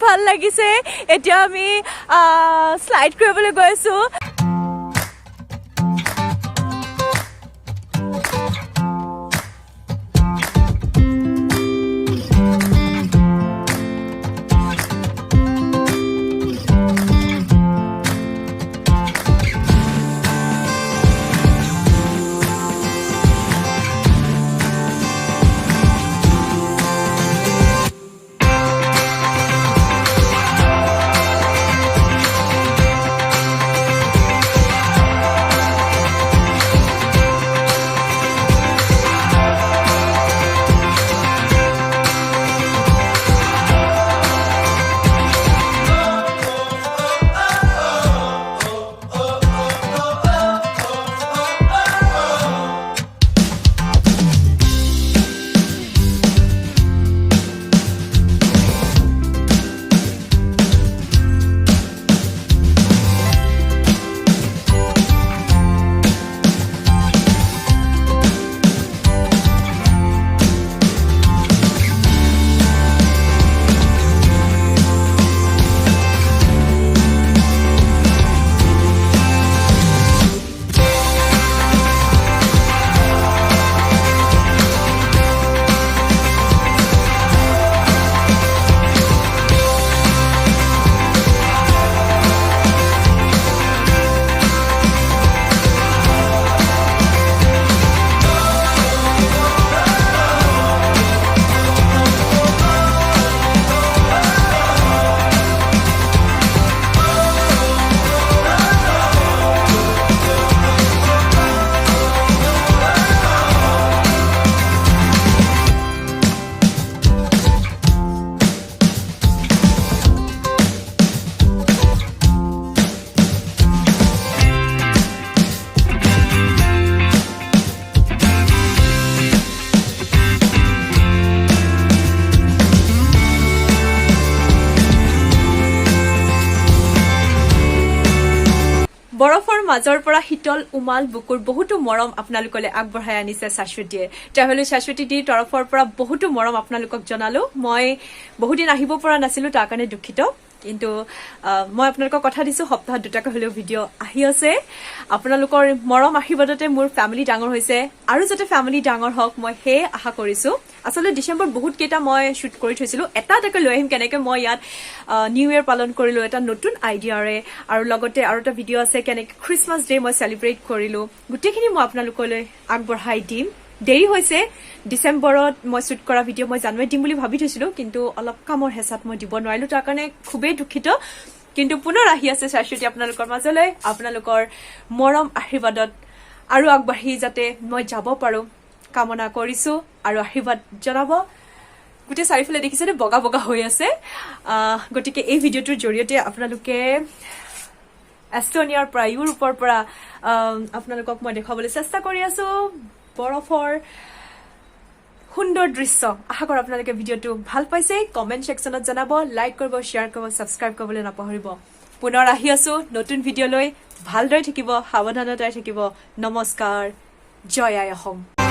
ভাল লাগিছে এতিয়া আমি স্লাইড কৰিবলৈ গৈ আছো বৰফৰ মাজৰ পৰা হিতল উমাল বুকুৰ বহুতো মৰম আপোনালোকলৈ আগবঢ়াই আনিছে শাশ্বতীয়ে ট্ৰেভেল শাশ্বতী দিৰ তৰফৰ পৰা বহুতো মৰম আপোনালোকক জনালো মই বহুদিন আহিব পৰা নাছিলো তাৰ কাৰণে দুখিত কিন্তু মই আপোনালোকক কথা দিছো সপ্তাহত দুটাকৈ হলেও ভিডিঅ' আহি আছে আপোনালোকৰ মৰম আশীৰ্বাদতে মোৰ ফ্যামিলি ডাঙৰ হৈছে আৰু যাতে ফ্যামিলি ডাঙৰ হওক মই হে আশা কৰিছো আসলে ডিসেম্বৰ বহুত কেইটা মই শুট কৰি থৈছিলো এটা এটাকৈ লৈ আহিম কেনেকৈ মই ইয়াত নিউ ইয়াৰ পালন কৰিলো এটা নতুন আইডিয়াৰে আৰু লগতে আৰু এটা ভিডিঅ' আছে কেনেকৈ খ্ৰীষ্টমাছ ডে মই সেলিব্ৰেট কৰিলো গোটেইখিনি মই আপোনালোকলৈ আগবঢ়াই দিম দেৰি হৈছে ডিসেম্বৰত মই শুট কৰা ভিডিঅ' মই জানুৱাৰীত দিম বুলি ভাবি থৈছিলো কিন্তু অলপ কামৰ হেঁচাত মই দিব নোৱাৰিলো তাৰ কাৰণে খুবেই দুখিত কিন্তু পুনৰ আহি আছে শাশ্বতী আপোনালোকৰ মাজলৈ আপোনালোকৰ মৰম আশীৰ্বাদত আৰু আগবাঢ়ি যাতে মই যাব পাৰো কামনা কৰিছো আৰু আশীৰ্বাদ জনাব গোটেই চাৰিফালে দেখিছেনে বগা বগা হৈ আছে গতিকে এই ভিডিঅ'টোৰ জৰিয়তে আপোনালোকে এষ্টনিয়াৰ পৰা ইউৰোপৰ পৰা আপোনালোকক মই দেখাবলৈ চেষ্টা কৰি আছো বৰফৰ সুন্দৰ দৃশ্য আশা কৰো আপোনালোকে ভিডিঅ'টো ভাল পাইছে কমেন্ট সেকশনত জনাব লাইক কৰিব শেয়াৰ কৰিব সাবস্ক্ৰাইব কৰিবলৈ নাপাহৰিব পুনৰ আহি আছো নতুন ভিডিঅ' লৈ ভালদৰে থাকিব সাৱধানতাৰে থাকিব নমস্কাৰ জয় আই অসম